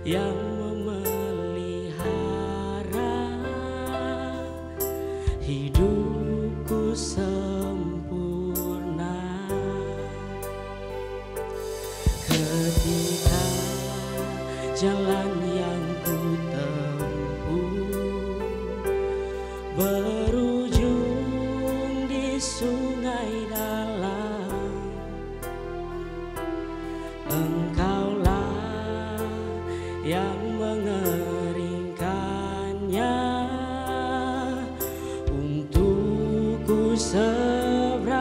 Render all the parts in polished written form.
yang memelihara hidupku sempurna. Ketika jalan yang ku tempuh berujung di sungai dalam, Engkaulah yang mengeringkannya untukku seberangi.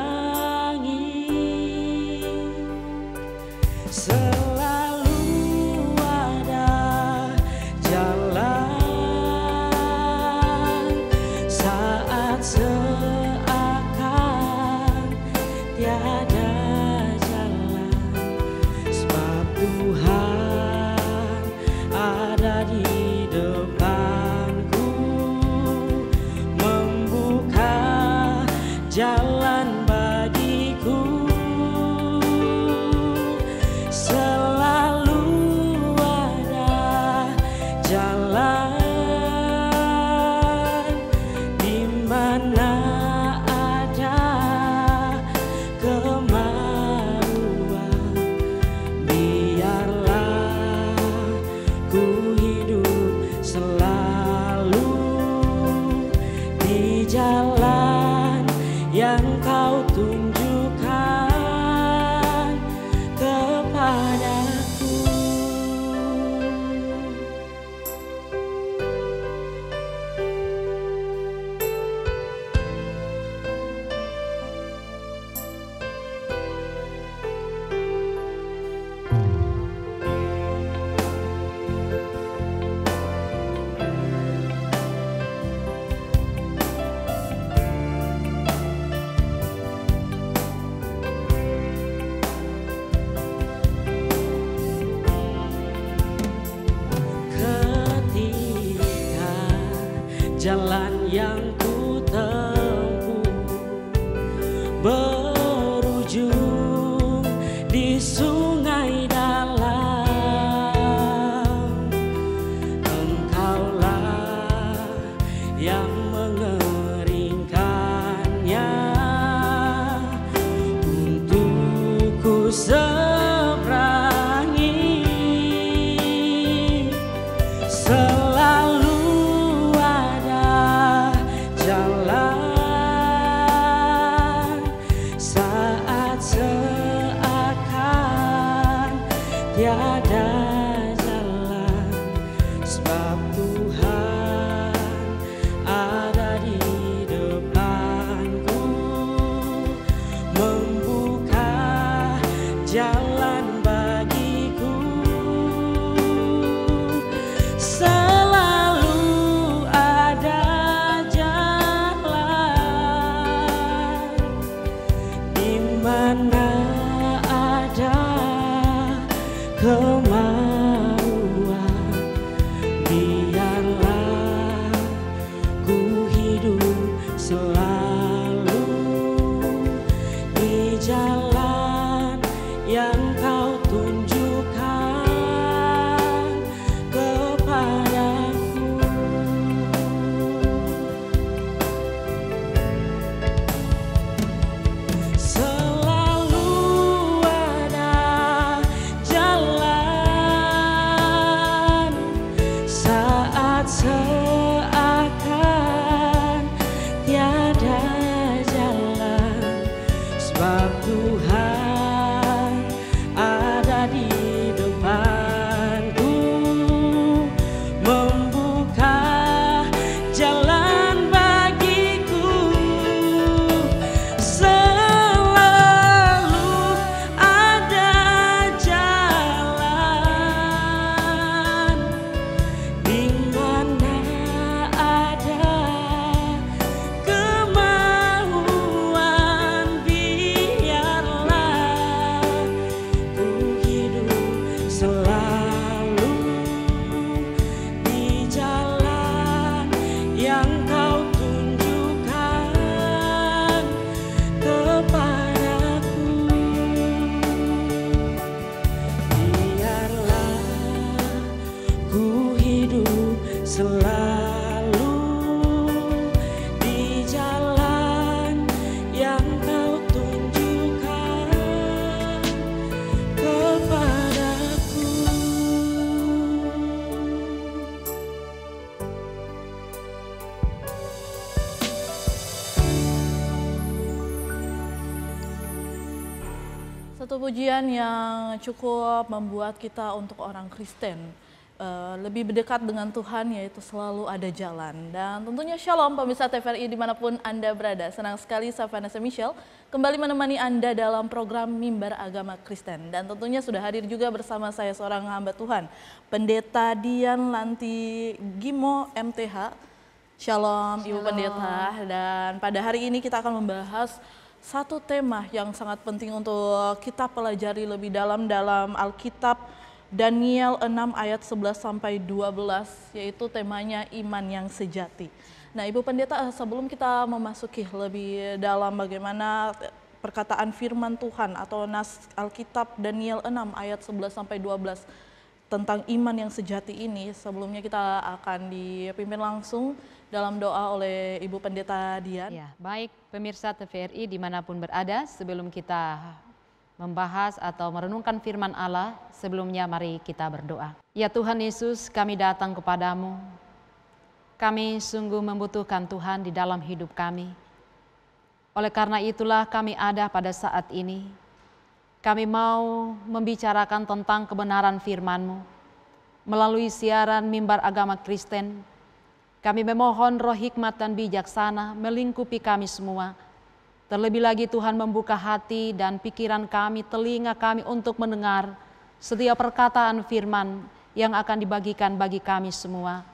Selalu ada jalan saat seakan tiada jalan, sebab Tuhan ada di depanku, membuka jalan bagiku. Selalu ada jalan di mana ada kemaruan. Biarlah ku hidup selalu di jalan yang Kau tunjukkan kepadaku. Jalan yang ku tempuh berujung di sungai dalam, Engkaulah yang mengeringkannya untukku seberangi. Selalu saat seakan tiada jalan, sebab Tuhan ada di depanku, membuka jalan bagiku. Selalu ada jalan di mana ada kemauan. Biarlah ku hidup selalu di jalan yang Kau tunjukkan kepadaku. Satu pujian yang cukup membuat kita untuk orang Kristen lebih berdekat dengan Tuhan, yaitu selalu ada jalan. Dan tentunya shalom pemirsa TVRI dimanapun Anda berada. Senang sekali saya Vanessa Michelle kembali menemani Anda dalam program Mimbar Agama Kristen. Dan tentunya sudah hadir juga bersama saya seorang hamba Tuhan, Pendeta Dian Lanti Gimo MTH. Shalom Ibu Pendeta. Dan pada hari ini kita akan membahas satu tema yang sangat penting untuk kita pelajari lebih dalam Alkitab, Daniel 6 ayat 11 sampai 12, yaitu temanya iman yang sejati. Nah, Ibu Pendeta, sebelum kita memasuki lebih dalam bagaimana perkataan firman Tuhan atau nas Alkitab Daniel 6 ayat 11 sampai 12 tentang iman yang sejati ini, sebelumnya kita akan dipimpin langsung dalam doa oleh Ibu Pendeta Dian. Ya, baik pemirsa TVRI dimanapun berada, sebelum kita membahas atau merenungkan firman Allah, sebelumnya mari kita berdoa. Ya Tuhan Yesus, kami datang kepadamu. Kami sungguh membutuhkan Tuhan di dalam hidup kami. Oleh karena itulah kami ada pada saat ini. Kami mau membicarakan tentang kebenaran firman-Mu. Melalui siaran Mimbar Agama Kristen, kami memohon roh hikmat dan bijaksana melingkupi kami semua. Terlebih lagi Tuhan membuka hati dan pikiran kami, telinga kami untuk mendengar setiap perkataan firman yang akan dibagikan bagi kami semua.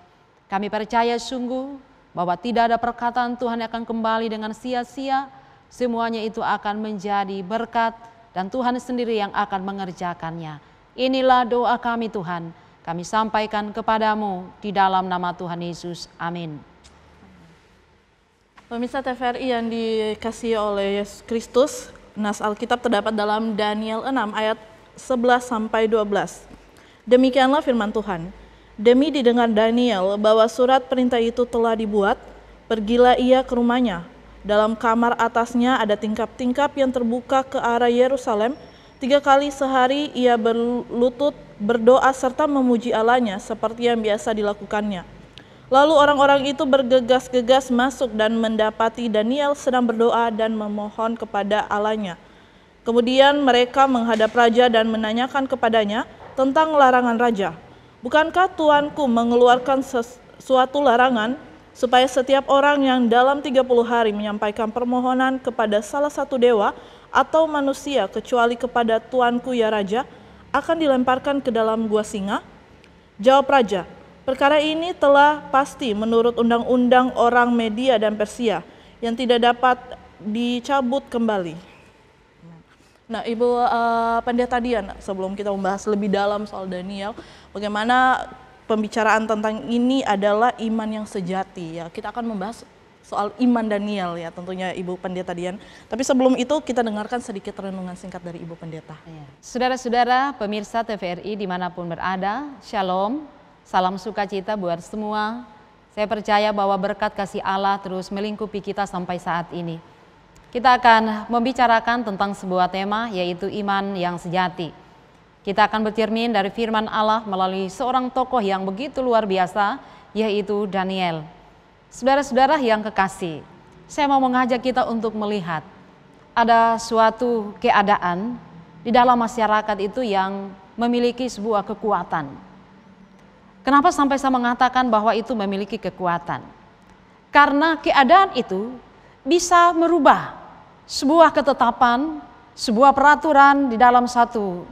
Kami percaya sungguh bahwa tidak ada perkataan Tuhan yang akan kembali dengan sia-sia. Semuanya itu akan menjadi berkat dan Tuhan sendiri yang akan mengerjakannya. Inilah doa kami Tuhan. Kami sampaikan kepadamu di dalam nama Tuhan Yesus. Amin. Pemirsa TVRI yang dikasihi oleh Yesus Kristus, nas Alkitab terdapat dalam Daniel 6 ayat 11 sampai 12. Demikianlah firman Tuhan. Demi didengar Daniel bahwa surat perintah itu telah dibuat, pergilah ia ke rumahnya. Dalam kamar atasnya ada tingkap-tingkap yang terbuka ke arah Yerusalem. 3 kali sehari ia berlutut, berdoa serta memuji Allahnya seperti yang biasa dilakukannya. Lalu orang-orang itu bergegas-gegas masuk dan mendapati Daniel sedang berdoa dan memohon kepada Allahnya. Kemudian mereka menghadap raja dan menanyakan kepadanya tentang larangan raja. Bukankah Tuanku mengeluarkan suatu larangan supaya setiap orang yang dalam 30 hari menyampaikan permohonan kepada salah satu dewa atau manusia kecuali kepada Tuanku ya raja akan dilemparkan ke dalam gua singa? Jawab raja, perkara ini telah pasti menurut undang-undang orang Media dan Persia yang tidak dapat dicabut kembali. Nah, Ibu Pendeta Dian, sebelum kita membahas lebih dalam soal Daniel, bagaimana pembicaraan tentang ini adalah iman yang sejati. Ya, kita akan membahas soal iman Daniel ya tentunya Ibu Pendeta Dian. Tapi sebelum itu kita dengarkan sedikit renungan singkat dari Ibu Pendeta. Saudara-saudara pemirsa TVRI dimanapun berada, shalom. Salam sukacita buat semua. Saya percaya bahwa berkat kasih Allah terus melingkupi kita sampai saat ini. Kita akan membicarakan tentang sebuah tema, yaitu iman yang sejati. Kita akan bercermin dari firman Allah melalui seorang tokoh yang begitu luar biasa, yaitu Daniel. Saudara-saudara yang kekasih, saya mau mengajak kita untuk melihat ada suatu keadaan di dalam masyarakat itu yang memiliki sebuah kekuatan. Kenapa sampai saya mengatakan bahwa itu memiliki kekuatan? Karena keadaan itu bisa merubah sebuah ketetapan, sebuah peraturan di dalam satu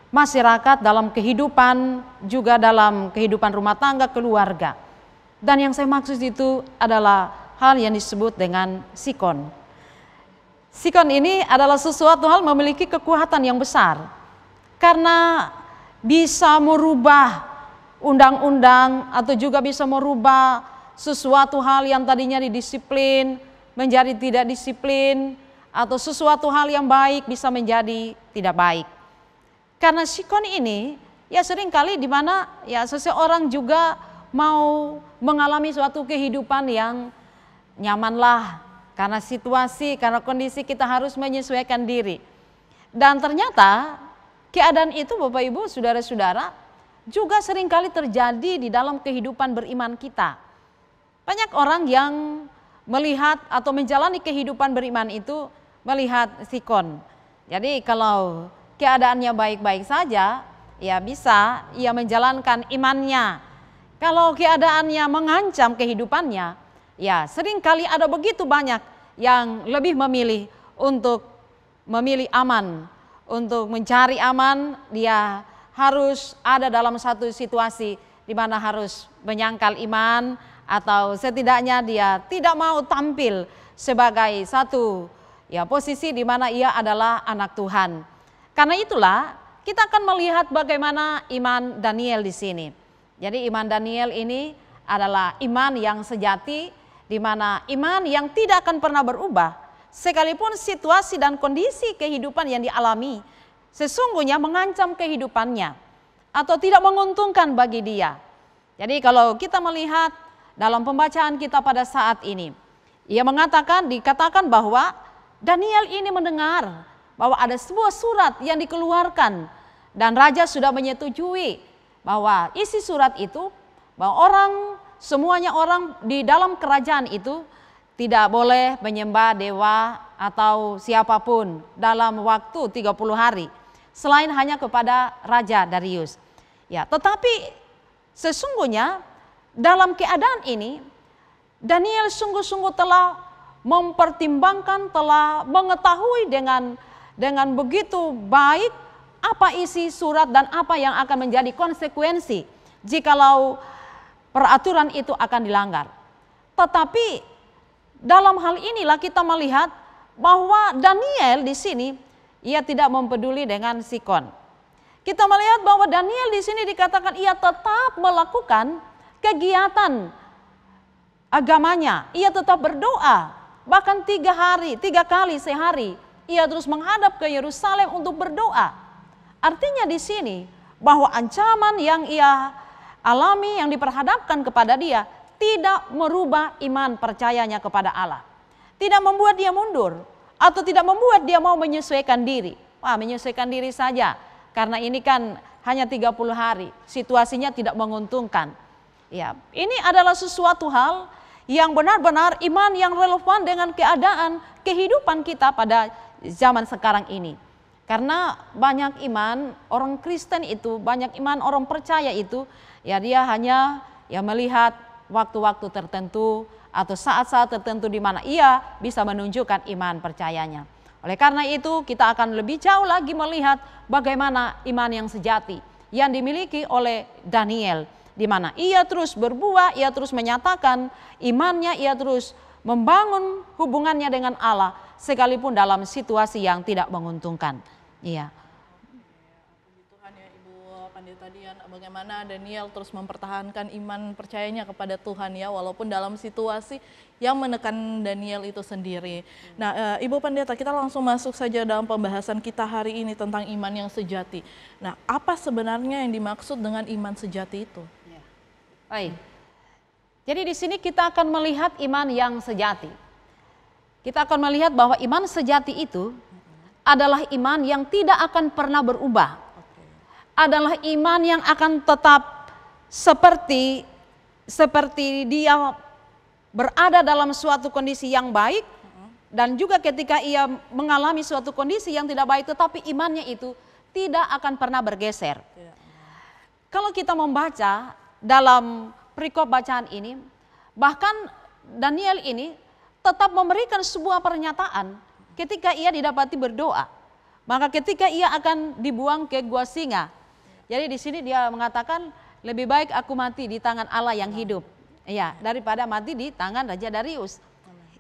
masyarakat, dalam kehidupan, juga dalam kehidupan rumah tangga, keluarga. Dan yang saya maksud itu adalah hal yang disebut dengan sikon. Sikon ini adalah sesuatu hal memiliki kekuatan yang besar. Karena bisa merubah undang-undang atau juga bisa merubah sesuatu hal yang tadinya didisiplin menjadi tidak disiplin, atau sesuatu hal yang baik bisa menjadi tidak baik. Karena sikon ini ya seringkali di mana ya seseorang juga mau mengalami suatu kehidupan yang nyamanlah, karena situasi, karena kondisi kita harus menyesuaikan diri. Dan ternyata keadaan itu Bapak Ibu, saudara-saudara, juga seringkali terjadi di dalam kehidupan beriman kita. Banyak orang yang melihat atau menjalani kehidupan beriman itu melihat sikon. Jadi kalau keadaannya baik-baik saja, ya bisa ia menjalankan imannya. Kalau keadaannya mengancam kehidupannya, ya seringkali ada begitu banyak yang lebih memilih untuk memilih aman. Untuk mencari aman, dia harus ada dalam satu situasi di mana harus menyangkal iman, atau setidaknya dia tidak mau tampil sebagai satu ya posisi di mana ia adalah anak Tuhan. Karena itulah kita akan melihat bagaimana iman Daniel di sini. Jadi iman Daniel ini adalah iman yang sejati, di mana iman yang tidak akan pernah berubah sekalipun situasi dan kondisi kehidupan yang dialami sesungguhnya mengancam kehidupannya atau tidak menguntungkan bagi dia. Jadi kalau kita melihat dalam pembacaan kita pada saat ini, ia dikatakan bahwa Daniel ini mendengar bahwa ada sebuah surat yang dikeluarkan dan raja sudah menyetujui bahwa isi surat itu bahwa semuanya orang di dalam kerajaan itu tidak boleh menyembah dewa atau siapapun dalam waktu 30 hari selain hanya kepada Raja Darius. Ya, tetapi sesungguhnya dalam keadaan ini Daniel sungguh-sungguh telah mempertimbangkan, telah mengetahui dengan begitu baik apa isi surat dan apa yang akan menjadi konsekuensi jikalau peraturan itu akan dilanggar. Tetapi dalam hal inilah kita melihat bahwa Daniel di sini ia tidak mempeduli dengan sikon. Kita melihat bahwa Daniel di sini dikatakan ia tetap melakukan kegiatan agamanya, ia tetap berdoa, bahkan 3 kali sehari ia terus menghadap ke Yerusalem untuk berdoa. Artinya di sini bahwa ancaman yang ia alami, yang diperhadapkan kepada dia tidak merubah iman percayanya kepada Allah. Tidak membuat dia mundur atau tidak membuat dia mau menyesuaikan diri. Menyesuaikan diri saja karena ini kan hanya 30 hari, situasinya tidak menguntungkan. Ya, ini adalah sesuatu hal yang benar-benar iman yang relevan dengan keadaan kehidupan kita pada zaman sekarang ini. Karena banyak iman orang Kristen itu, banyak iman orang percaya itu, ya dia hanya ya melihat waktu-waktu tertentu atau saat-saat tertentu di mana ia bisa menunjukkan iman percayanya. Oleh karena itu kita akan lebih jauh lagi melihat bagaimana iman yang sejati yang dimiliki oleh Daniel, di mana ia terus berbuah, ia terus menyatakan imannya, ia terus membangun hubungannya dengan Allah sekalipun dalam situasi yang tidak menguntungkan. Iya. Puji Tuhan ya Ibu Pendeta Dian, bagaimana Daniel terus mempertahankan iman percayanya kepada Tuhan ya, walaupun dalam situasi yang menekan Daniel itu sendiri. Nah, Ibu Pendeta, kita langsung masuk saja dalam pembahasan kita hari ini tentang iman yang sejati. Nah, apa sebenarnya yang dimaksud dengan iman sejati itu? Baik. Jadi di sini kita akan melihat iman yang sejati. Kita akan melihat bahwa iman sejati itu adalah iman yang tidak akan pernah berubah. Adalah iman yang akan tetap seperti dia berada dalam suatu kondisi yang baik, dan juga ketika ia mengalami suatu kondisi yang tidak baik, tetapi imannya itu tidak akan pernah bergeser. Kalau kita membaca dalam perikop bacaan ini, bahkan Daniel ini tetap memberikan sebuah pernyataan ketika ia didapati berdoa, maka ketika ia akan dibuang ke gua singa. Jadi di sini dia mengatakan lebih baik aku mati di tangan Allah yang hidup, ya, daripada mati di tangan Raja Darius.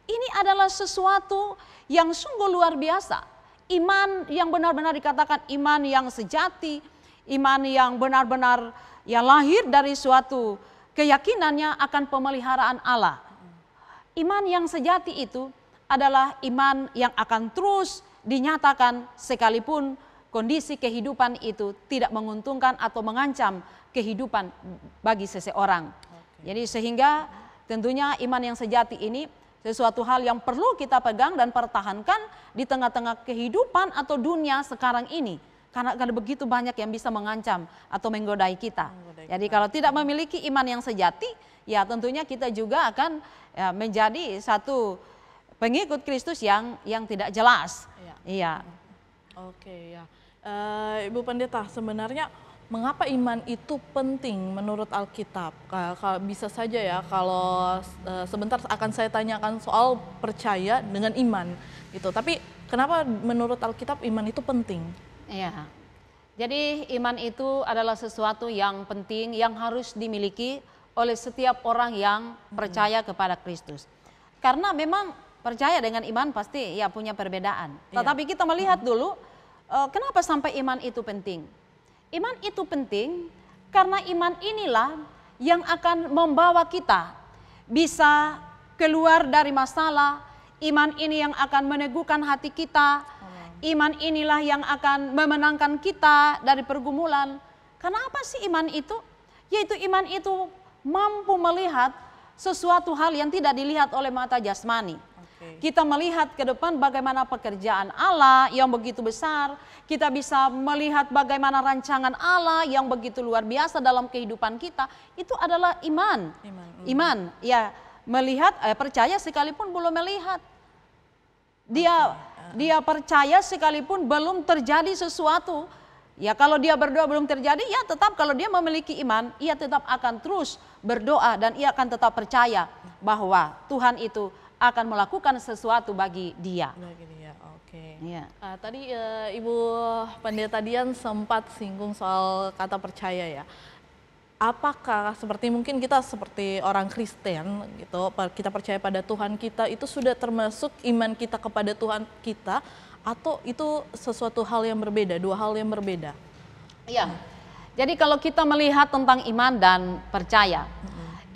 Ini adalah sesuatu yang sungguh luar biasa. Iman yang benar-benar dikatakan iman yang sejati, iman yang benar-benar ya lahir dari suatu keyakinannya akan pemeliharaan Allah. Iman yang sejati itu adalah iman yang akan terus dinyatakan sekalipun kondisi kehidupan itu tidak menguntungkan atau mengancam kehidupan bagi seseorang. Jadi sehingga tentunya iman yang sejati ini sesuatu hal yang perlu kita pegang dan pertahankan di tengah-tengah kehidupan atau dunia sekarang ini. Karena ada begitu banyak yang bisa mengancam atau menggodai kita. Jadi kalau tidak memiliki iman yang sejati, ya tentunya kita juga akan ya, menjadi satu pengikut Kristus yang tidak jelas. Iya. Iya. Oke ya. Ibu Pendeta, sebenarnya mengapa iman itu penting menurut Alkitab? Bisa saja ya kalau sebentar akan saya tanyakan soal percaya dengan iman gitu. Tapi kenapa menurut Alkitab iman itu penting? Iya. Jadi iman itu adalah sesuatu yang penting yang harus dimiliki oleh setiap orang yang percaya kepada Kristus. Karena memang percaya dengan iman pasti ya punya perbedaan. Tetapi kita melihat dulu kenapa sampai iman itu penting. Iman itu penting karena iman inilah yang akan membawa kita bisa keluar dari masalah. Iman ini yang akan meneguhkan hati kita. Iman inilah yang akan memenangkan kita dari pergumulan. Karena apa sih iman itu? Yaitu iman itu mampu melihat sesuatu hal yang tidak dilihat oleh mata jasmani. Kita melihat ke depan bagaimana pekerjaan Allah yang begitu besar. Kita bisa melihat bagaimana rancangan Allah yang begitu luar biasa dalam kehidupan kita. Itu adalah iman. Iman, ya melihat, percaya sekalipun belum melihat. Dia percaya sekalipun belum terjadi sesuatu. Ya kalau dia berdoa belum terjadi, ya tetap kalau dia memiliki iman, ia tetap akan terus berdoa dan ia akan tetap percaya bahwa Tuhan itu akan melakukan sesuatu bagi dia. Oke. Ya. Tadi Ibu Pendeta Dian sempat singgung soal kata percaya ya. Apakah seperti mungkin kita seperti orang Kristen gitu, kita percaya pada Tuhan kita itu sudah termasuk iman kita kepada Tuhan kita, atau itu sesuatu hal yang berbeda, dua hal yang berbeda? Iya. Jadi kalau kita melihat tentang iman dan percaya,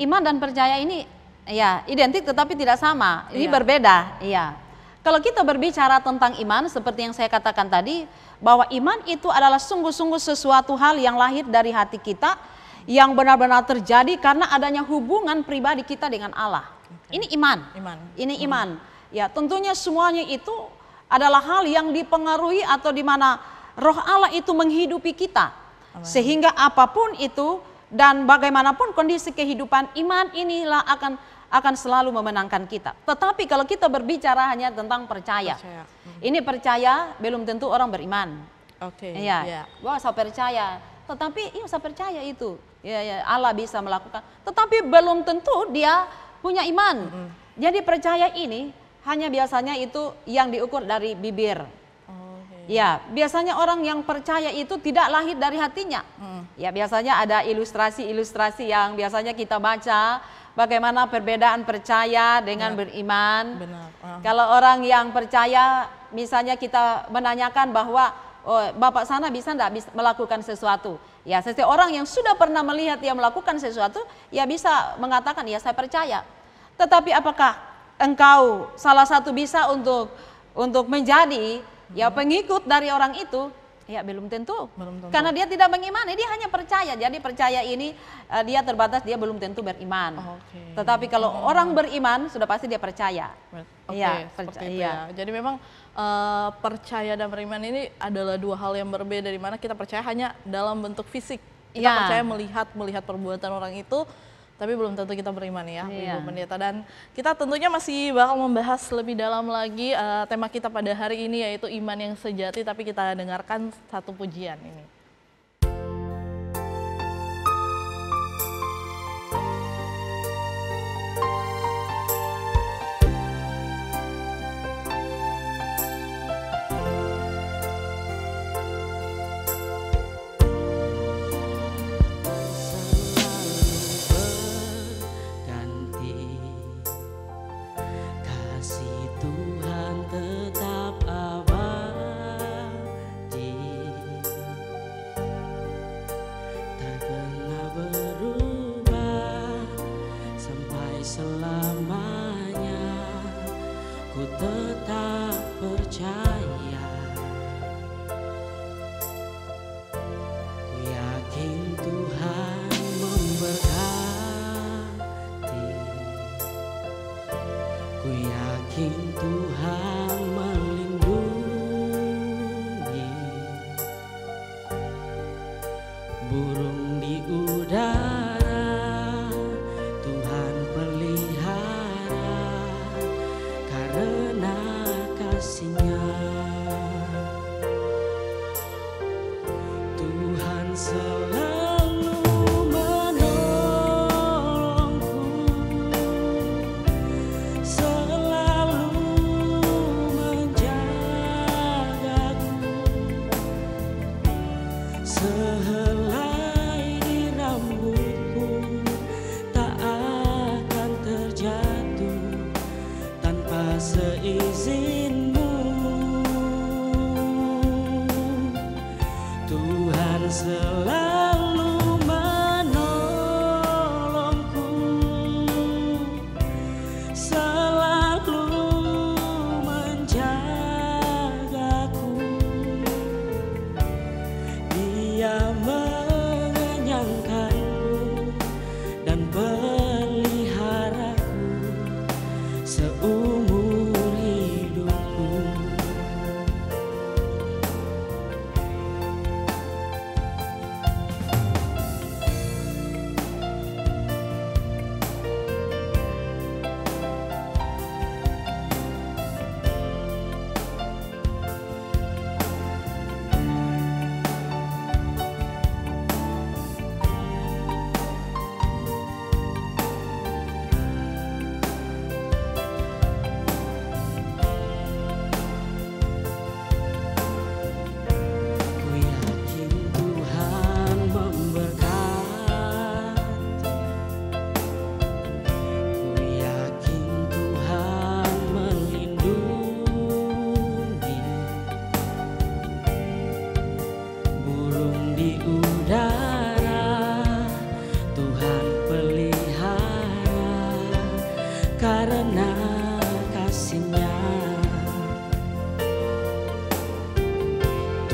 iman dan percaya ini ya identik tetapi tidak sama, ini berbeda. Iya. Kalau kita berbicara tentang iman seperti yang saya katakan tadi, bahwa iman itu adalah sungguh-sungguh sesuatu hal yang lahir dari hati kita, yang benar-benar terjadi karena adanya hubungan pribadi kita dengan Allah. Ini iman. Ini iman. Ya, tentunya semuanya itu adalah hal yang dipengaruhi atau di mana Roh Allah itu menghidupi kita. Sehingga apapun itu dan bagaimanapun kondisi kehidupan, iman inilah akan selalu memenangkan kita. Tetapi kalau kita berbicara hanya tentang percaya. Ini percaya belum tentu orang beriman. Iya. Wah, saya percaya. Tetapi iya saya percaya itu. Ya, Allah bisa melakukan. Tetapi belum tentu dia punya iman. Jadi percaya ini hanya biasanya itu yang diukur dari bibir. Ya, biasanya orang yang percaya itu tidak lahir dari hatinya. Ya, biasanya ada ilustrasi-ilustrasi yang biasanya kita baca bagaimana perbedaan percaya dengan beriman. Kalau orang yang percaya, misalnya kita menanyakan bahwa Bapak sana bisa enggak melakukan sesuatu? Ya, seseorang yang sudah pernah melihat dia melakukan sesuatu, ya bisa mengatakan, ya saya percaya. Tetapi apakah engkau salah satu bisa untuk menjadi ya pengikut dari orang itu? Ya belum tentu. Karena dia tidak mengimani, dia hanya percaya. Jadi percaya ini dia terbatas, dia belum tentu beriman. Tetapi kalau orang beriman sudah pasti dia percaya. Percaya. Jadi memang percaya dan beriman ini adalah dua hal yang berbeda, di mana kita percaya hanya dalam bentuk fisik. Kita percaya melihat perbuatan orang itu, tapi belum tentu kita beriman ya, Ibu Pendeta. Dan kita tentunya masih bakal membahas lebih dalam lagi tema kita pada hari ini, yaitu iman yang sejati. Tapi kita dengarkan satu pujian ini. Tuhan tetap abadi,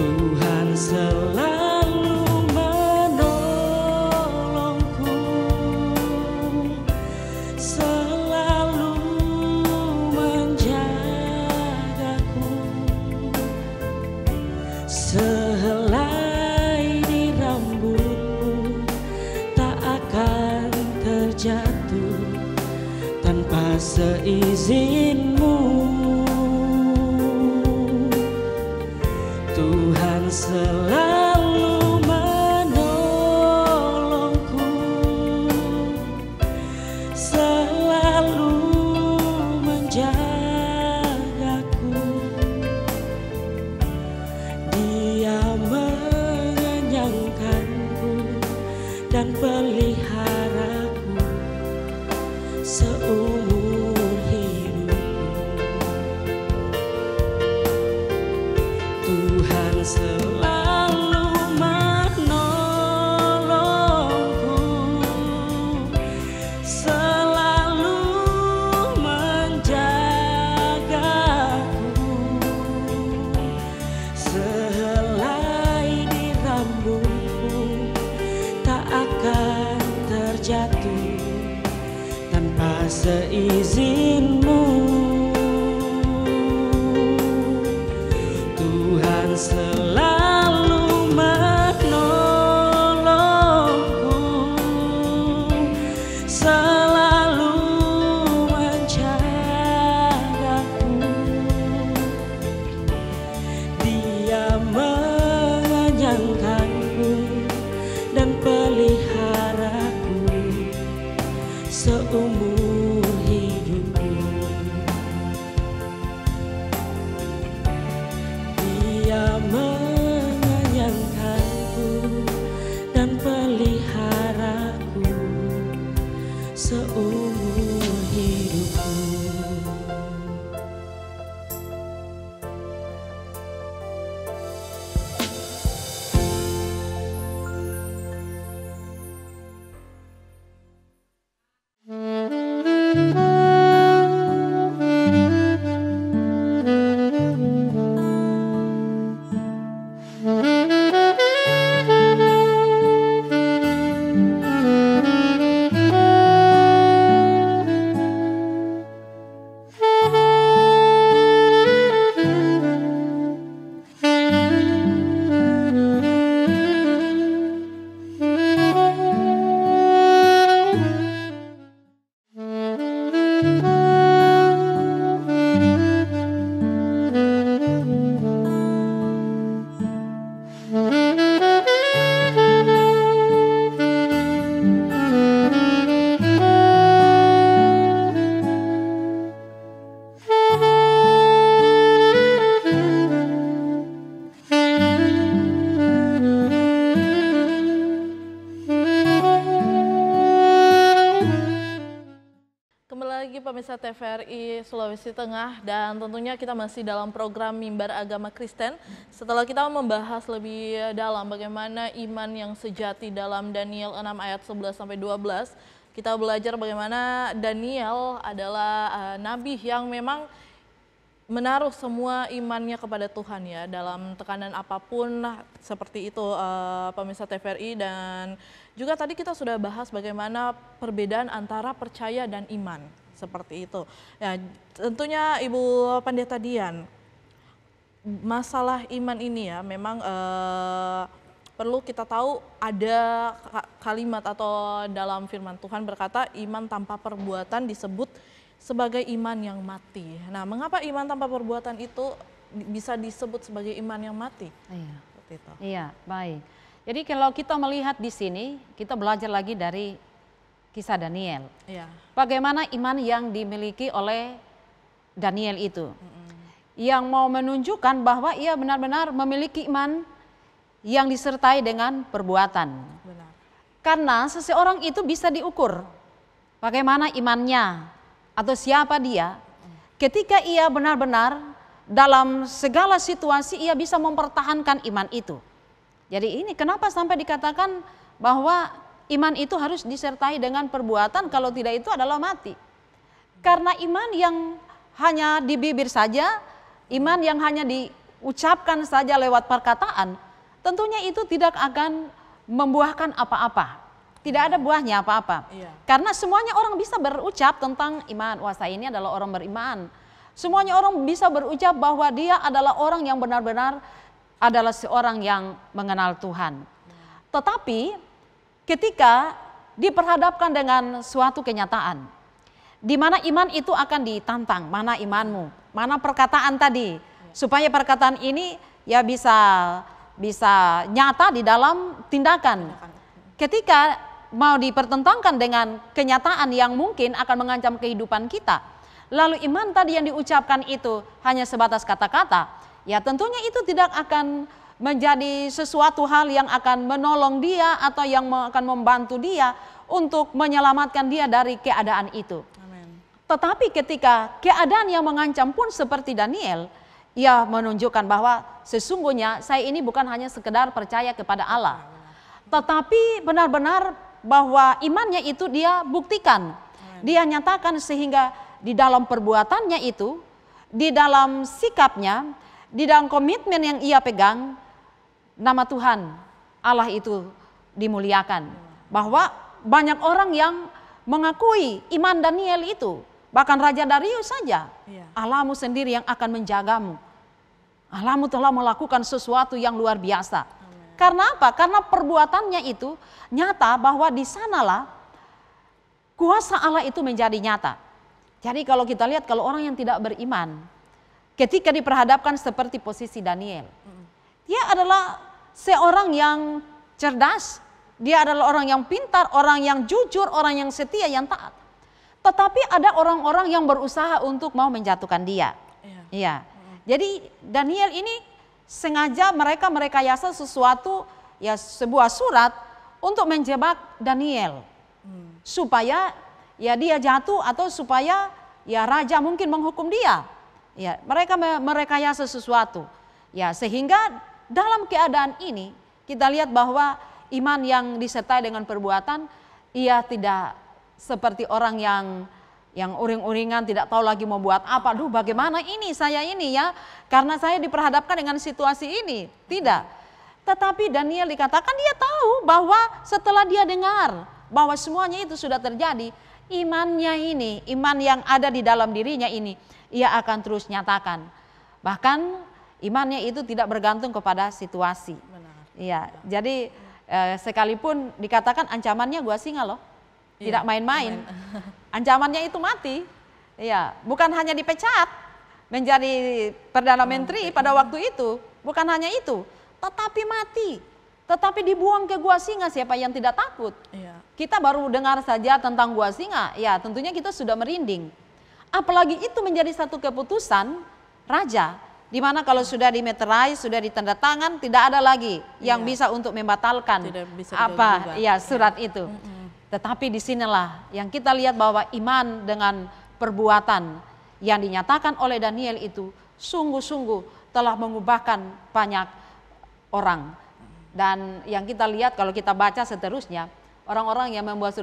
Tuhan selalu menolongku, selalu menjagaku. Sehelai di rambutmu tak akan terjatuh tanpa seizinmu. Tuhan selalu menolongku, selalu menjagaku. Dia mengenyangkanku dan peliharaku seumur hidupku. Tuhan selalu menolongku, selalu menjagaku. Sehelai di rambutmu tak akan terjatuh tanpa seizinmu. Tuhan selalu menolongku, selalu menjagaku. Dia mengenyangkanku dan peliharaku seumur hidupku. Dia mengenyangkanku dan peliharaku seumur hidupku. Pemirsa TVRI Sulawesi Tengah, dan tentunya kita masih dalam program Mimbar Agama Kristen. Setelah kita membahas lebih dalam bagaimana iman yang sejati dalam Daniel 6 ayat 11-12, kita belajar bagaimana Daniel adalah nabi yang memang menaruh semua imannya kepada Tuhan ya, dalam tekanan apapun seperti itu pemirsa TVRI. Dan juga tadi kita sudah bahas bagaimana perbedaan antara percaya dan iman. Seperti itu. Ya, tentunya Ibu Pendeta Dian, masalah iman ini ya memang perlu kita tahu ada kalimat atau dalam firman Tuhan berkata iman tanpa perbuatan disebut sebagai iman yang mati. Nah, mengapa iman tanpa perbuatan itu bisa disebut sebagai iman yang mati? Iya. Seperti itu. Iya, baik. Jadi kalau kita melihat di sini, kita belajar lagi dari kisah Daniel. Iya. Bagaimana iman yang dimiliki oleh Daniel itu. Yang mau menunjukkan bahwa ia benar-benar memiliki iman yang disertai dengan perbuatan. Benar. Karena seseorang itu bisa diukur bagaimana imannya atau siapa dia ketika ia benar-benar dalam segala situasi ia bisa mempertahankan iman itu. Jadi ini kenapa sampai dikatakan bahwa iman itu harus disertai dengan perbuatan, kalau tidak itu adalah mati. Karena iman yang hanya di bibir saja, iman yang hanya ucapkan saja lewat perkataan, tentunya itu tidak akan membuahkan apa-apa. Tidak ada buahnya apa-apa. Karena semuanya orang bisa berucap tentang iman. Wah, saya ini adalah orang beriman. Semuanya orang bisa berucap bahwa dia adalah orang yang benar-benar adalah seorang yang mengenal Tuhan. Tetapi ketika diperhadapkan dengan suatu kenyataan, di mana iman itu akan ditantang, mana imanmu, mana perkataan tadi, supaya perkataan ini ya bisa nyata di dalam tindakan. Ketika mau dipertentangkan dengan kenyataan yang mungkin akan mengancam kehidupan kita, lalu iman tadi yang diucapkan itu hanya sebatas kata-kata, ya tentunya itu tidak akan menjadi sesuatu hal yang akan menolong dia atau yang akan membantu dia untuk menyelamatkan dia dari keadaan itu. Amin. Tetapi ketika keadaan yang mengancam pun seperti Daniel, ia menunjukkan bahwa sesungguhnya saya ini bukan hanya sekedar percaya kepada Allah, tetapi benar-benar bahwa imannya itu dia buktikan, dia nyatakan, sehingga di dalam perbuatannya itu, di dalam sikapnya, di dalam komitmen yang ia pegang, nama Tuhan Allah itu dimuliakan. Bahwa banyak orang yang mengakui iman Daniel itu, bahkan Raja Darius saja, Allahmu sendiri yang akan menjagamu. Allahmu telah melakukan sesuatu yang luar biasa. Karena apa? Karena perbuatannya itu nyata, bahwa di sanalah kuasa Allah itu menjadi nyata. Jadi kalau kita lihat, kalau orang yang tidak beriman, ketika diperhadapkan seperti posisi Daniel, dia adalah seorang yang cerdas, dia adalah orang yang pintar, orang yang jujur, orang yang setia, yang taat. Tetapi ada orang-orang yang berusaha untuk mau menjatuhkan dia. Iya. Jadi Daniel ini sengaja mereka merekayasa sesuatu, ya sebuah surat untuk menjebak Daniel, supaya ya dia jatuh, atau supaya ya raja mungkin menghukum dia. Ya, mereka merekayasa sesuatu. Ya, sehingga dalam keadaan ini kita lihat bahwa iman yang disertai dengan perbuatan, ia tidak seperti orang yang uring-uringan, tidak tahu lagi mau buat apa. Duh, bagaimana ini saya ini ya, karena saya diperhadapkan dengan situasi ini. Tidak. Tetapi Daniel dikatakan dia tahu bahwa setelah dia dengar bahwa semuanya itu sudah terjadi, imannya ini, iman yang ada di dalam dirinya ini, ia akan terus nyatakan. Bahkan imannya itu tidak bergantung kepada situasi. Iya, jadi sekalipun dikatakan ancamannya gua singa loh, tidak main-main. Ancamannya itu mati. Iya, bukan hanya dipecat menjadi Perdana Menteri pada waktu itu, bukan hanya itu, tetapi mati. Tetapi dibuang ke gua singa, siapa yang tidak takut? Kita baru dengar saja tentang gua singa, ya tentunya kita sudah merinding. Apalagi itu menjadi satu keputusan raja, di mana kalau sudah dimeterai, sudah ditanda tangan, tidak ada lagi yang bisa untuk membatalkan surat itu. Tetapi disinilah yang kita lihat bahwa iman dengan perbuatan yang dinyatakan oleh Daniel itu sungguh-sungguh telah mengubahkan banyak orang. Dan yang kita lihat kalau kita baca seterusnya, orang-orang yang membuat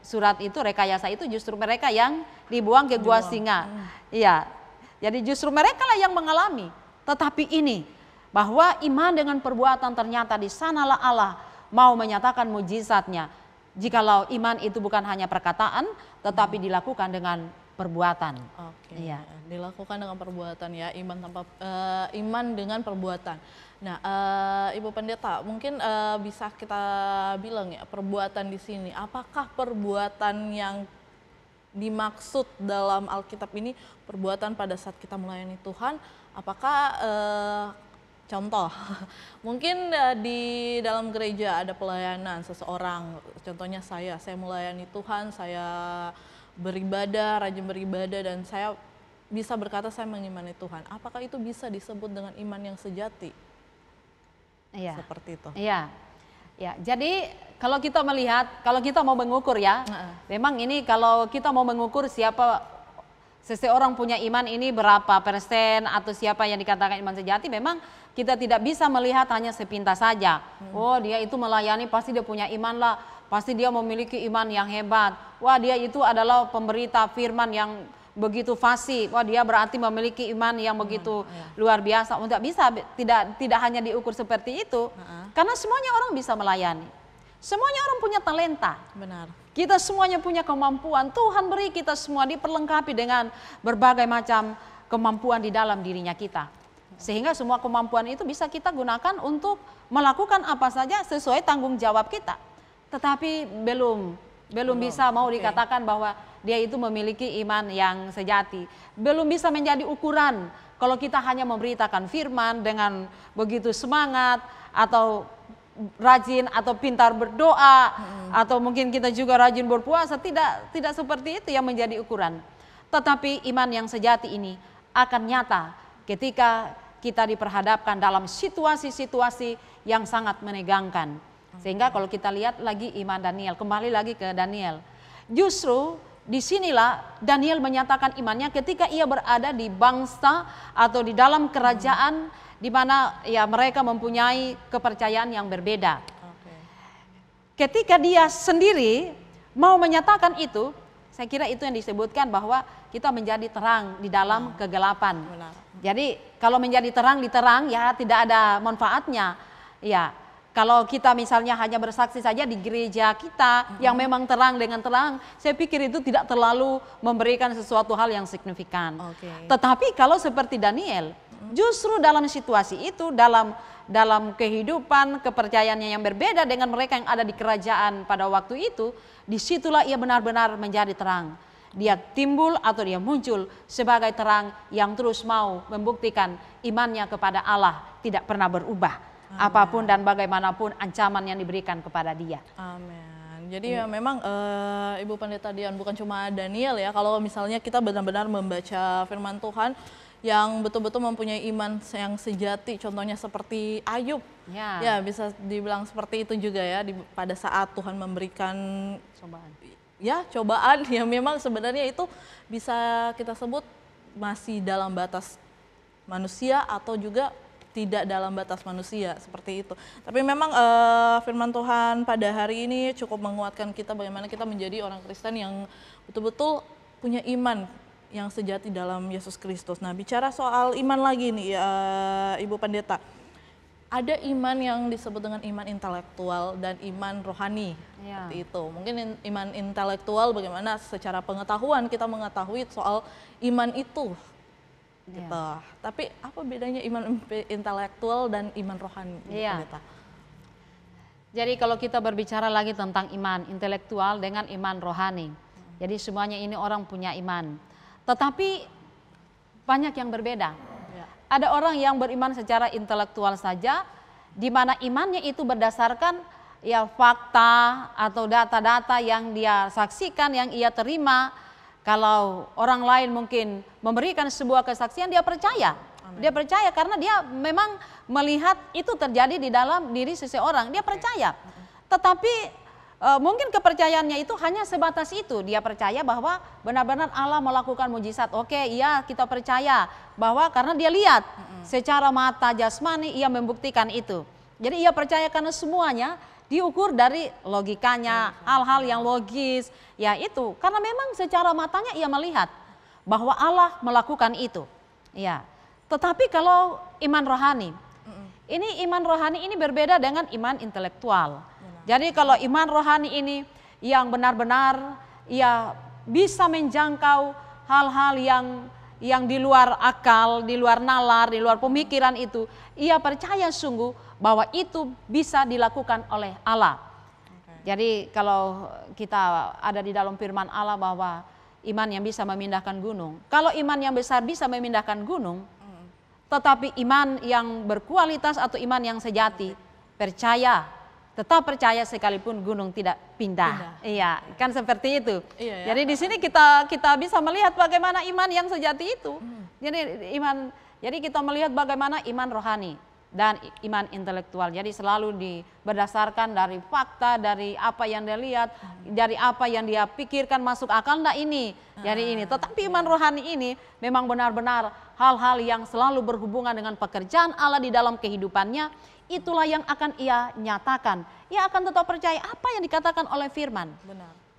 surat itu, rekayasa itu justru mereka yang dibuang ke gua singa. Iya, jadi justru mereka lah yang mengalami. Tetapi ini, bahwa iman dengan perbuatan ternyata di sanalah Allah mau menyatakan mujizatnya. Jikalau iman itu bukan hanya perkataan, tetapi dilakukan dengan perbuatan. Iya. Dilakukan dengan perbuatan ya, iman dengan perbuatan. Nah, Ibu Pendeta, mungkin bisa kita bilang ya, perbuatan di sini, apakah perbuatan yang dimaksud dalam Alkitab ini perbuatan pada saat kita melayani Tuhan? Apakah contoh, mungkin di dalam gereja ada pelayanan seseorang, contohnya saya melayani Tuhan, saya beribadah, rajin beribadah, dan saya bisa berkata saya mengimani Tuhan. Apakah itu bisa disebut dengan iman yang sejati? Iya. Seperti itu. Iya. Ya, jadi kalau kita melihat, kalau kita mau mengukur ya, memang ini kalau kita mau mengukur siapa seseorang punya iman ini berapa persen atau siapa yang dikatakan iman sejati, memang kita tidak bisa melihat hanya sepintas saja. Oh, dia itu melayani pasti dia punya iman lah, pasti dia memiliki iman yang hebat. Wah, dia itu adalah pemberita firman yang begitu fasih, wah dia berarti memiliki iman yang begitu luar biasa. Tidak bisa, tidak hanya diukur seperti itu, karena semuanya orang bisa melayani. Semuanya orang punya talenta. Benar. Kita semuanya punya kemampuan. Tuhan beri kita semua diperlengkapi dengan berbagai macam kemampuan di dalam dirinya kita. Sehingga semua kemampuan itu bisa kita gunakan untuk melakukan apa saja sesuai tanggung jawab kita. Tetapi belum bisa mau dikatakan bahwa dia itu memiliki iman yang sejati. Belum bisa menjadi ukuran kalau kita hanya memberitakan firman dengan begitu semangat atau rajin atau pintar berdoa atau mungkin kita juga rajin berpuasa, tidak seperti itu yang menjadi ukuran. Tetapi iman yang sejati ini akan nyata ketika kita diperhadapkan dalam situasi-situasi yang sangat menegangkan. Sehingga kalau kita lihat lagi iman Daniel, kembali lagi ke Daniel. Justru disinilah Daniel menyatakan imannya ketika ia berada di bangsa atau di dalam kerajaan di mana ya mereka mempunyai kepercayaan yang berbeda. Ketika dia sendiri mau menyatakan itu, saya kira itu yang disebutkan bahwa kita menjadi terang di dalam kegelapan. Benar. Jadi kalau menjadi terang di terang ya tidak ada manfaatnya. Ya, kalau kita misalnya hanya bersaksi saja di gereja kita yang memang terang dengan terang, saya pikir itu tidak terlalu memberikan sesuatu hal yang signifikan. Tetapi kalau seperti Daniel, justru dalam situasi itu, dalam kehidupan kepercayaannya yang berbeda dengan mereka yang ada di kerajaan pada waktu itu, disitulah ia benar-benar menjadi terang. Dia timbul atau dia muncul sebagai terang yang terus mau membuktikan imannya kepada Allah tidak pernah berubah. Apapun dan bagaimanapun ancaman yang diberikan kepada dia. Amin. Jadi ya memang Ibu Pendeta Dian, bukan cuma Daniel ya, kalau misalnya kita benar-benar membaca firman Tuhan yang betul-betul mempunyai iman yang sejati, contohnya seperti Ayub. Ya bisa dibilang seperti itu juga ya, pada saat Tuhan memberikan cobaan yang memang sebenarnya itu bisa kita sebut masih dalam batas manusia atau juga tidak dalam batas manusia, seperti itu. Tapi memang firman Tuhan pada hari ini cukup menguatkan kita bagaimana kita menjadi orang Kristen yang betul-betul punya iman yang sejati dalam Yesus Kristus. Nah, bicara soal iman lagi nih Ibu Pendeta, ada iman yang disebut dengan iman intelektual dan iman rohani, seperti itu. Mungkin iman intelektual bagaimana secara pengetahuan kita mengetahui soal iman itu. Gitu. Tapi apa bedanya iman intelektual dan iman rohani? Jadi kalau kita berbicara lagi tentang iman intelektual dengan iman rohani, jadi semuanya ini orang punya iman, tetapi banyak yang berbeda. Ada orang yang beriman secara intelektual saja, di mana imannya itu berdasarkan ya fakta atau data-data yang dia saksikan, yang ia terima. Kalau orang lain mungkin memberikan sebuah kesaksian, dia percaya. Dia percaya karena dia memang melihat itu terjadi di dalam diri seseorang. Dia percaya. Tetapi mungkin kepercayaannya itu hanya sebatas itu. Dia percaya bahwa benar-benar Allah melakukan mujizat. Oke, iya kita percaya bahwa karena dia lihat secara mata jasmani ia membuktikan itu. Jadi ia percaya karena semuanya diukur dari logikanya, hal-hal yang logis, ya itu. Karena memang secara matanya ia melihat bahwa Allah melakukan itu. Ya. Tetapi kalau iman rohani, ini iman rohani ini berbeda dengan iman intelektual. Jadi kalau iman rohani ini yang benar-benar ia bisa menjangkau hal-hal yang di luar akal, di luar nalar, di luar pemikiran itu, ia percaya sungguh bahwa itu bisa dilakukan oleh Allah. Jadi kalau kita ada di dalam firman Allah bahwa iman yang bisa memindahkan gunung. Kalau iman yang besar bisa memindahkan gunung, tetapi iman yang berkualitas atau iman yang sejati, percaya, tetap percaya sekalipun gunung tidak pindah. Iya, kan seperti itu. Jadi di sini kita bisa melihat bagaimana iman yang sejati itu. Jadi kita melihat bagaimana iman rohani dan iman intelektual. Jadi selalu berdasarkan dari fakta, dari apa yang dia lihat, dari apa yang dia pikirkan masuk akal enggak ini. Jadi ini. Tetapi iman rohani ini memang benar-benar hal-hal yang selalu berhubungan dengan pekerjaan Allah di dalam kehidupannya. Itulah yang akan ia nyatakan. Ia akan tetap percaya apa yang dikatakan oleh firman.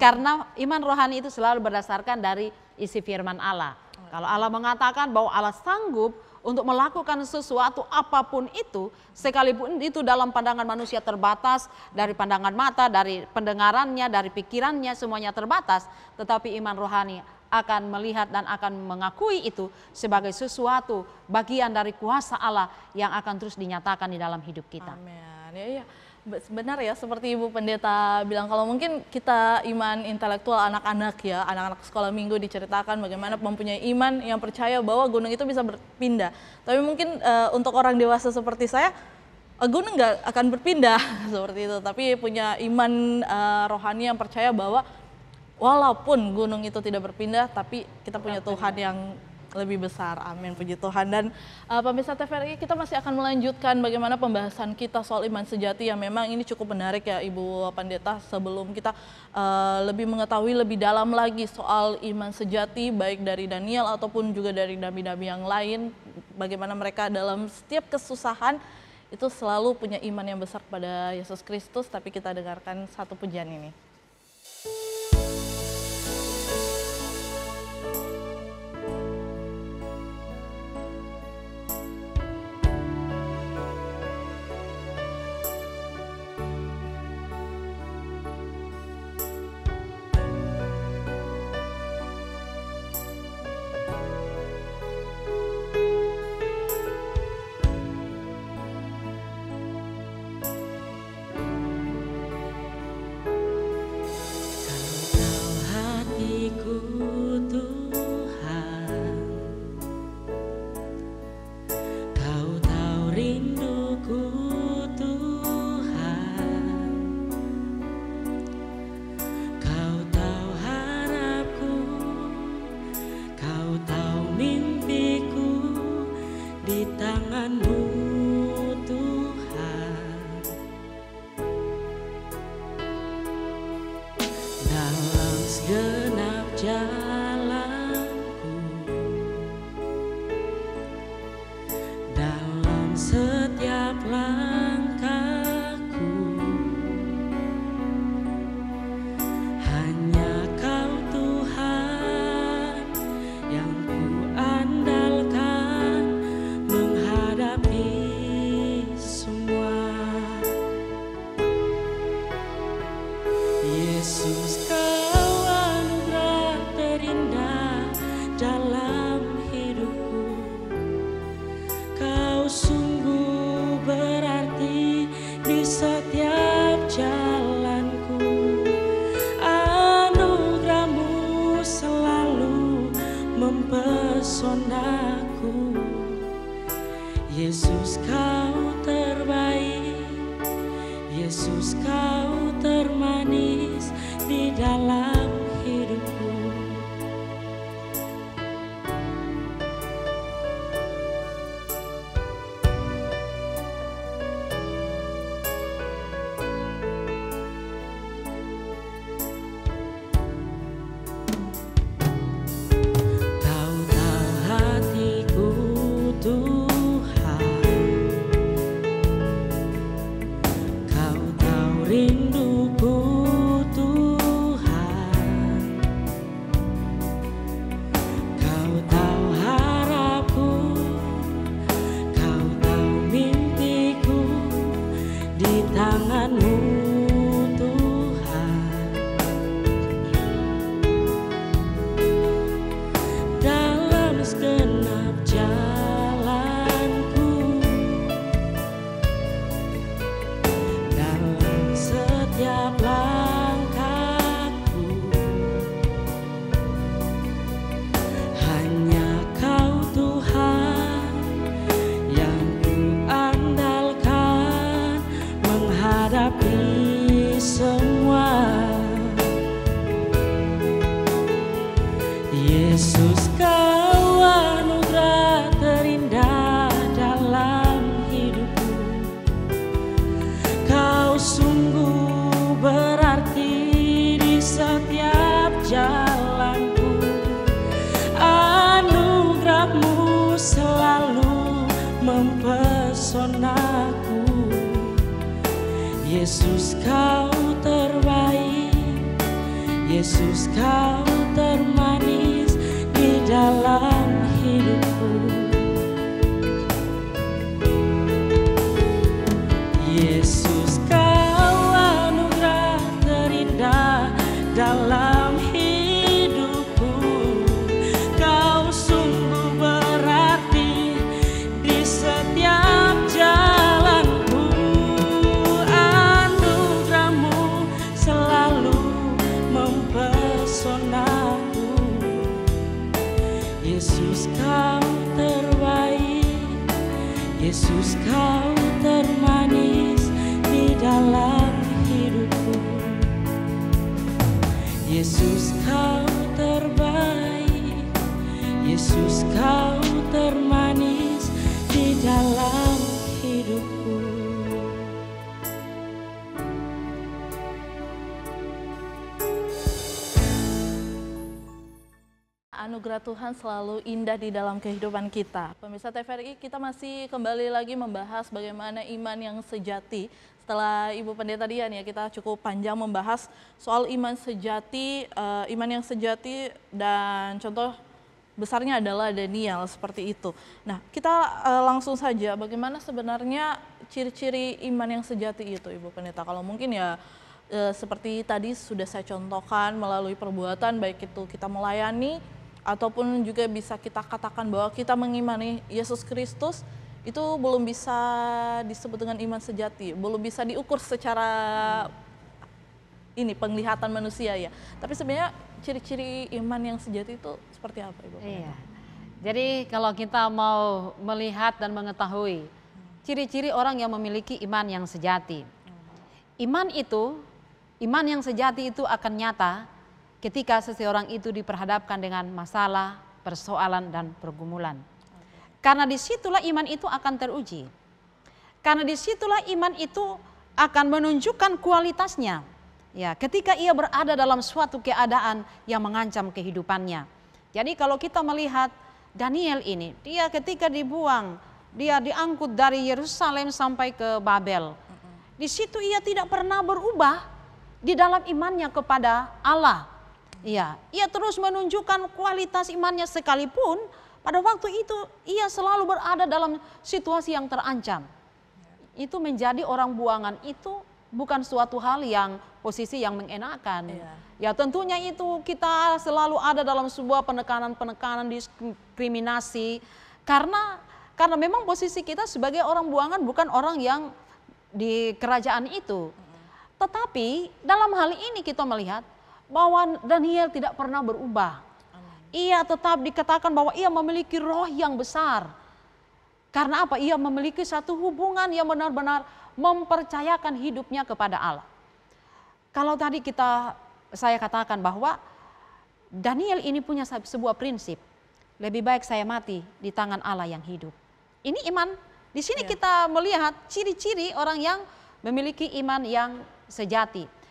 Karena iman rohani itu selalu berdasarkan dari isi firman Allah. Kalau Allah mengatakan bahwa Allah sanggup untuk melakukan sesuatu apapun itu, sekalipun itu dalam pandangan manusia terbatas, dari pandangan mata, dari pendengarannya, dari pikirannya, semuanya terbatas, tetapi iman rohani akan melihat dan akan mengakui itu sebagai sesuatu bagian dari kuasa Allah yang akan terus dinyatakan di dalam hidup kita. Amin. Ya, benar ya, seperti Ibu Pendeta bilang, kalau mungkin kita iman intelektual anak-anak ya, anak-anak sekolah minggu diceritakan bagaimana mempunyai iman yang percaya bahwa gunung itu bisa berpindah. Tapi mungkin untuk orang dewasa seperti saya, gunung nggak akan berpindah seperti itu. Tapi punya iman rohani yang percaya bahwa walaupun gunung itu tidak berpindah, tapi kita punya Tuhan yang lebih besar. Amin, puji Tuhan. Dan pemirsa TVRI, kita masih akan melanjutkan bagaimana pembahasan kita soal iman sejati yang memang ini cukup menarik ya Ibu Pendeta. Sebelum kita lebih mengetahui lebih dalam lagi soal iman sejati, baik dari Daniel ataupun juga dari nabi-nabi yang lain, bagaimana mereka dalam setiap kesusahan itu selalu punya iman yang besar kepada Yesus Kristus. Tapi kita dengarkan satu pujian ini. Yesus, kau terbaik, Yesus, kau termanis di dalam hidupku. Kau tahu hatiku, Tuhan. Kau tahu rinduku, Tuhan. Kau tahu harapku, kau tahu mimpiku di tangan-Mu, Tuhan. Dalam segenap jalanku, dalam setiap langkahku, hanya Kau, Tuhan, yang ku andalkan menghadapi semua. Yesus, Kau anugerah terindah dalam hidupku. Kau sungguh berarti di setiap jalanku. Anugerah-Mu selalu mempesonaku. Yesus, Kau terbaik, Yesus, kau termanis di dalam hidupku. Yesus, kau anugerah terindah dalam hidupku. Kau sungguh berarti di setiap jalanku. Anugerahmu selalu mempesonaku. Yesus, kau terbaik. Yesus, kau termanis di dalam hidupku. Yesus, kau terbaik. Yesus, kau termanis di dalam hidupku. Anugerah Tuhan selalu indah di dalam kehidupan kita. Pemirsa TVRI, kita masih kembali lagi membahas bagaimana iman yang sejati. Setelah Ibu Pendeta Dian ya, kita cukup panjang membahas soal iman sejati, iman yang sejati, dan contoh besarnya adalah Daniel seperti itu. Nah, kita langsung saja, bagaimana sebenarnya ciri-ciri iman yang sejati itu, Ibu Pendeta? Kalau mungkin ya seperti tadi sudah saya contohkan melalui perbuatan, baik itu kita melayani, ataupun juga bisa kita katakan bahwa kita mengimani Yesus Kristus, itu belum bisa disebut dengan iman sejati, belum bisa diukur secara ini penglihatan manusia ya. Tapi sebenarnya ciri-ciri iman yang sejati itu seperti apa, Ibu? Iya. Jadi kalau kita mau melihat dan mengetahui ciri-ciri orang yang memiliki iman yang sejati, iman yang sejati itu akan nyata ketika seseorang itu diperhadapkan dengan masalah, persoalan, dan pergumulan. Karena disitulah iman itu akan teruji. Karena disitulah iman itu akan menunjukkan kualitasnya. Ya, ketika ia berada dalam suatu keadaan yang mengancam kehidupannya. Jadi kalau kita melihat Daniel ini, dia ketika dibuang, dia diangkut dari Yerusalem sampai ke Babel. Di situ ia tidak pernah berubah di dalam imannya kepada Allah. Iya, ia terus menunjukkan kualitas imannya sekalipun pada waktu itu ia selalu berada dalam situasi yang terancam. Itu menjadi orang buangan itu bukan suatu hal yang posisi yang mengenakan. Ya tentunya itu kita selalu ada dalam sebuah penekanan-penekanan, diskriminasi. Karena memang posisi kita sebagai orang buangan bukan orang yang di kerajaan itu. Tetapi dalam hal ini kita melihat bahwa Daniel tidak pernah berubah. Ia tetap dikatakan bahwa ia memiliki roh yang besar. Karena apa? Ia memiliki satu hubungan yang benar-benar mempercayakan hidupnya kepada Allah. Kalau tadi saya katakan bahwa Daniel ini punya sebuah prinsip. Lebih baik saya mati di tangan Allah yang hidup. Ini iman. Di sini kita melihat ciri-ciri orang yang memiliki iman yang sejati.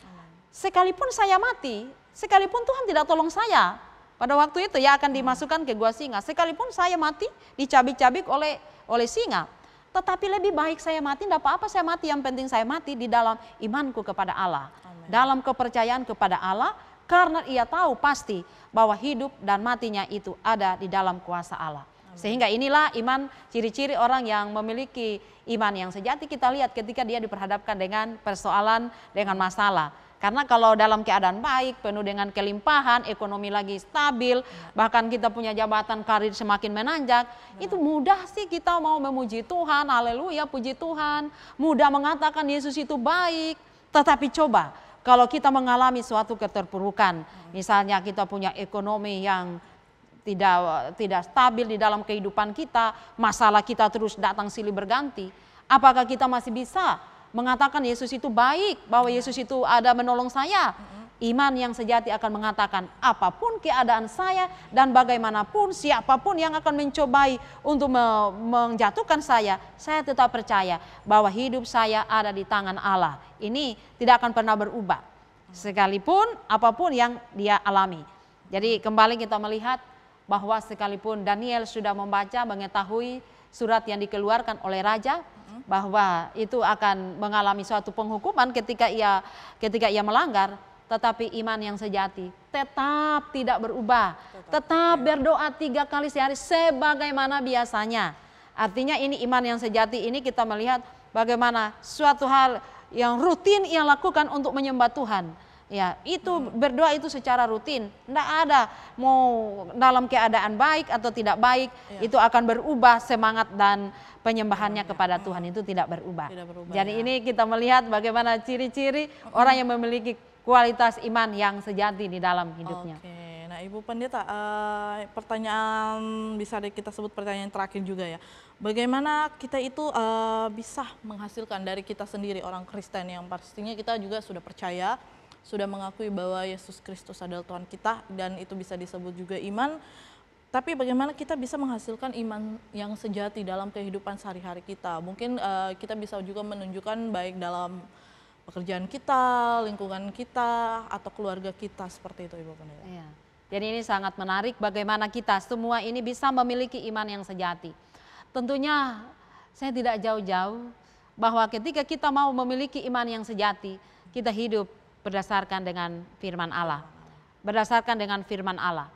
Sekalipun saya mati, sekalipun Tuhan tidak tolong saya, pada waktu itu ya akan dimasukkan ke gua singa. Sekalipun saya mati, dicabik-cabik oleh singa. Tetapi lebih baik saya mati, tidak apa-apa saya mati, yang penting saya mati di dalam imanku kepada Allah. Amen. Dalam kepercayaan kepada Allah, karena ia tahu pasti bahwa hidup dan matinya itu ada di dalam kuasa Allah. Amen. Sehingga inilah iman, ciri-ciri orang yang memiliki iman yang sejati. Kita lihat ketika dia diperhadapkan dengan persoalan, dengan masalah. Karena kalau dalam keadaan baik, penuh dengan kelimpahan, ekonomi lagi stabil, bahkan kita punya jabatan karir semakin menanjak, itu mudah sih kita mau memuji Tuhan, haleluya, puji Tuhan, mudah mengatakan Yesus itu baik. Tetapi coba, kalau kita mengalami suatu keterpurukan, misalnya kita punya ekonomi yang tidak stabil di dalam kehidupan kita, masalah kita terus datang silih berganti, apakah kita masih bisa mengatakan Yesus itu baik, bahwa Yesus itu ada menolong saya? Iman yang sejati akan mengatakan apapun keadaan saya dan bagaimanapun siapapun yang akan mencobai untuk menjatuhkan saya tetap percaya bahwa hidup saya ada di tangan Allah. Ini tidak akan pernah berubah sekalipun apapun yang dia alami. Jadi kembali kita melihat bahwa sekalipun Daniel sudah membaca, mengetahui surat yang dikeluarkan oleh raja, bahwa itu akan mengalami suatu penghukuman ketika ia melanggar, tetapi iman yang sejati tetap tidak berubah. Tetap berdoa 3 kali sehari sebagaimana biasanya. Artinya ini iman yang sejati ini kita melihat bagaimana suatu hal yang rutin ia lakukan untuk menyembah Tuhan. Ya, itu berdoa itu secara rutin. Tidak ada mau dalam keadaan baik atau tidak baik, itu akan berubah semangat dan penyembahannya kepada Tuhan itu tidak berubah. Jadi ini kita melihat bagaimana ciri-ciri orang yang memiliki kualitas iman yang sejati di dalam hidupnya. Oke, nah Ibu Pendeta, pertanyaan bisa kita sebut pertanyaan terakhir juga ya. Bagaimana kita itu bisa menghasilkan dari kita sendiri orang Kristen yang pastinya kita juga sudah percaya, sudah mengakui bahwa Yesus Kristus adalah Tuhan kita dan itu bisa disebut juga iman. Tapi bagaimana kita bisa menghasilkan iman yang sejati dalam kehidupan sehari-hari kita? Mungkin kita bisa juga menunjukkan baik dalam pekerjaan kita, lingkungan kita, atau keluarga kita seperti itu, Ibu Pendeta. Iya. Jadi ini sangat menarik bagaimana kita semua ini bisa memiliki iman yang sejati. Tentunya saya tidak jauh-jauh bahwa ketika kita mau memiliki iman yang sejati, kita hidup berdasarkan dengan firman Allah. Berdasarkan dengan firman Allah.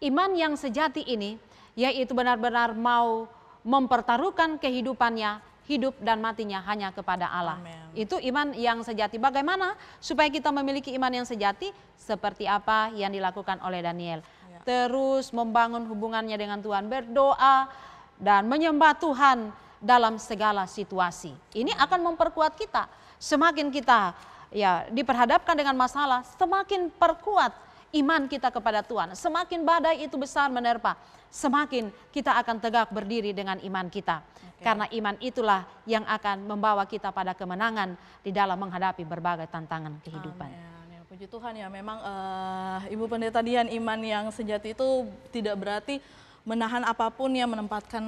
Iman yang sejati ini yaitu benar-benar mau mempertaruhkan kehidupannya, hidup dan matinya hanya kepada Allah. Amen. Itu iman yang sejati. Bagaimana supaya kita memiliki iman yang sejati? Seperti apa yang dilakukan oleh Daniel. Ya. Terus membangun hubungannya dengan Tuhan, berdoa dan menyembah Tuhan dalam segala situasi. Ini akan memperkuat kita. Semakin kita ya diperhadapkan dengan masalah, semakin perkuat iman kita kepada Tuhan. Semakin badai itu besar menerpa, semakin kita akan tegak berdiri dengan iman kita. Karena iman itulah yang akan membawa kita pada kemenangan di dalam menghadapi berbagai tantangan kehidupan. Amin. Ya, puji Tuhan ya, memang Ibu Pendeta Dian, iman yang sejati itu tidak berarti menahan apapun yang menempatkan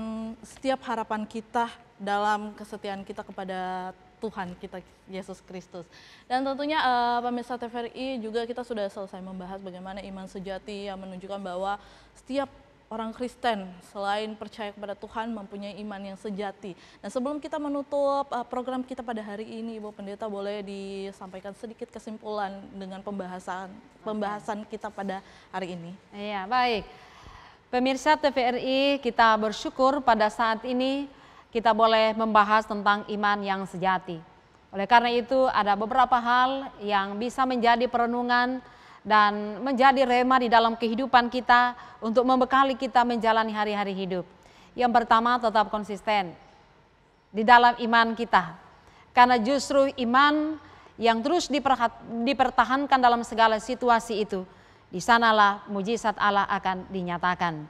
setiap harapan kita dalam kesetiaan kita kepada Tuhan kita Yesus Kristus. Dan tentunya pemirsa TVRI juga kita sudah selesai membahas bagaimana iman sejati yang menunjukkan bahwa setiap orang Kristen selain percaya kepada Tuhan mempunyai iman yang sejati. Dan sebelum kita menutup program kita pada hari ini, Ibu Pendeta boleh disampaikan sedikit kesimpulan dengan pembahasan kita pada hari ini. Iya, baik. Pemirsa TVRI, kita bersyukur pada saat ini kita boleh membahas tentang iman yang sejati. Oleh karena itu ada beberapa hal yang bisa menjadi perenungan dan menjadi rema di dalam kehidupan kita untuk membekali kita menjalani hari-hari hidup. Yang pertama, tetap konsisten di dalam iman kita. Karena justru iman yang terus dipertahankan dalam segala situasi itu, di sanalah mujizat Allah akan dinyatakan.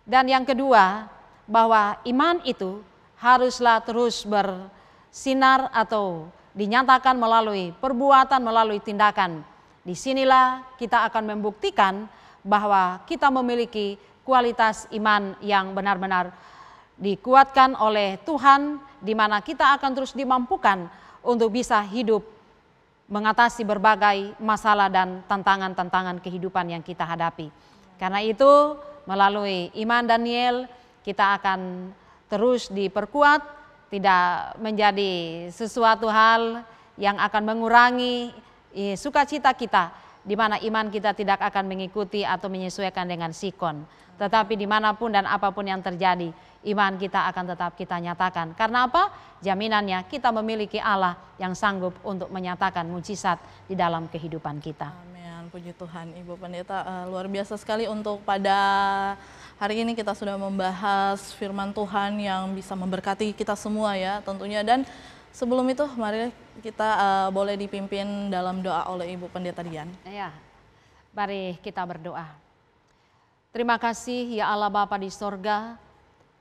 Dan yang kedua, bahwa iman itu haruslah terus bersinar atau dinyatakan melalui perbuatan, melalui tindakan. Disinilah kita akan membuktikan bahwa kita memiliki kualitas iman yang benar-benar dikuatkan oleh Tuhan, di mana kita akan terus dimampukan untuk bisa hidup mengatasi berbagai masalah dan tantangan-tantangan kehidupan yang kita hadapi. Karena itu melalui iman Daniel kita akan terus diperkuat, tidak menjadi sesuatu hal yang akan mengurangi sukacita kita, di mana iman kita tidak akan mengikuti atau menyesuaikan dengan sikon. Tetapi dimanapun dan apapun yang terjadi, iman kita akan tetap kita nyatakan. Karena apa? Jaminannya kita memiliki Allah yang sanggup untuk menyatakan mujizat di dalam kehidupan kita. Amin, puji Tuhan. Ibu Pendeta, luar biasa sekali untuk pada hari ini kita sudah membahas firman Tuhan yang bisa memberkati kita semua ya tentunya. Dan sebelum itu mari kita boleh dipimpin dalam doa oleh Ibu Pendeta Dian. Ya, mari kita berdoa. Terima kasih ya Allah Bapa di sorga,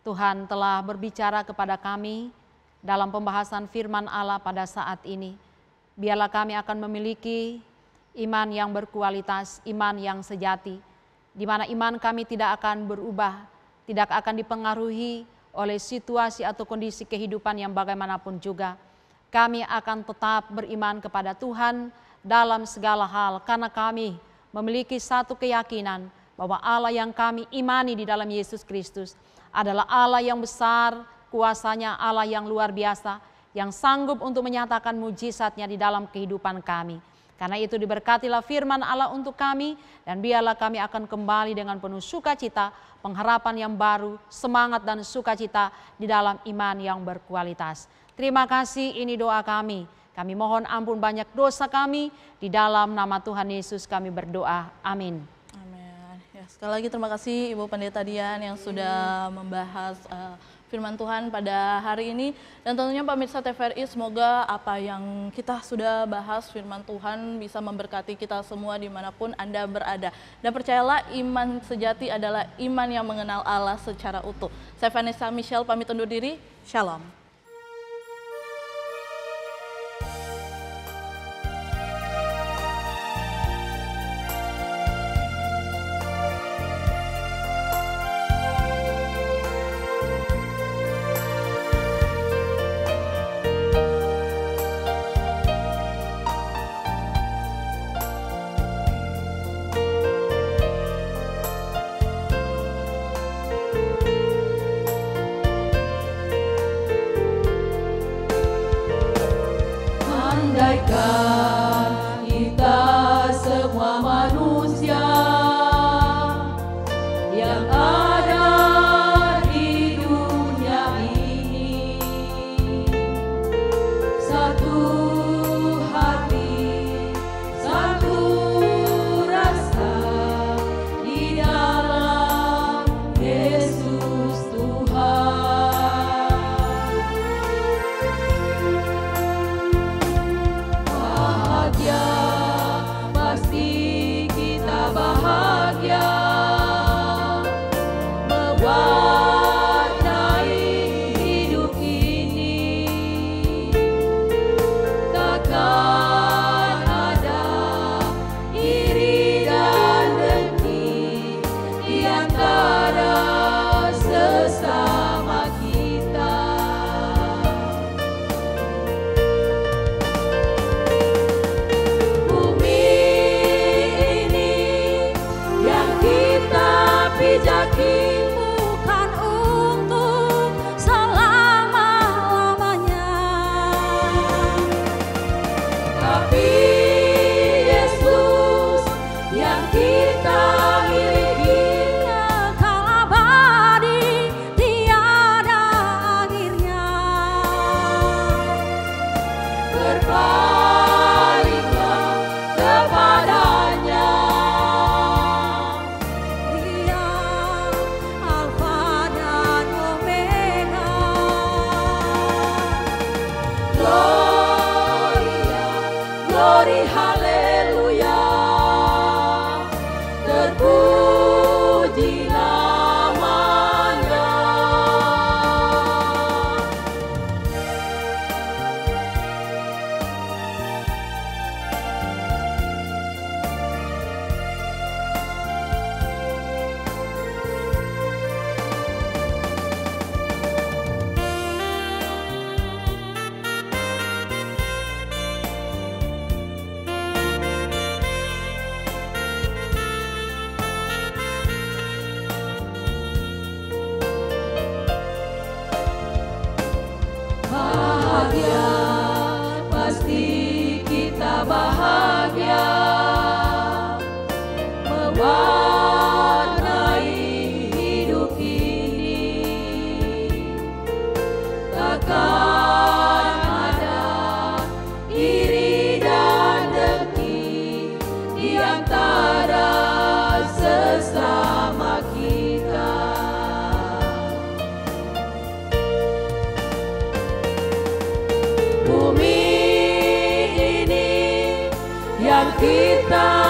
Tuhan telah berbicara kepada kami dalam pembahasan firman Allah pada saat ini. Biarlah kami akan memiliki iman yang berkualitas, iman yang sejati, di mana iman kami tidak akan berubah, tidak akan dipengaruhi oleh situasi atau kondisi kehidupan yang bagaimanapun juga. Kami akan tetap beriman kepada Tuhan dalam segala hal, karena kami memiliki satu keyakinan bahwa Allah yang kami imani di dalam Yesus Kristus adalah Allah yang besar, kuasanya Allah yang luar biasa, yang sanggup untuk menyatakan mujizatnya di dalam kehidupan kami. Karena itu diberkatilah firman Allah untuk kami, dan biarlah kami akan kembali dengan penuh sukacita, pengharapan yang baru, semangat dan sukacita di dalam iman yang berkualitas. Terima kasih, ini doa kami. Kami mohon ampun banyak dosa kami, di dalam nama Tuhan Yesus kami berdoa. Amin. Amin. Ya, sekali lagi terima kasih Ibu Pendeta Dian yang sudah membahas firman Tuhan pada hari ini. Dan tentunya pemirsa TVRI, semoga apa yang kita sudah bahas firman Tuhan bisa memberkati kita semua dimanapun Anda berada. Dan percayalah, iman sejati adalah iman yang mengenal Allah secara utuh. Saya Vanessa Michelle pamit undur diri. Shalom. Kita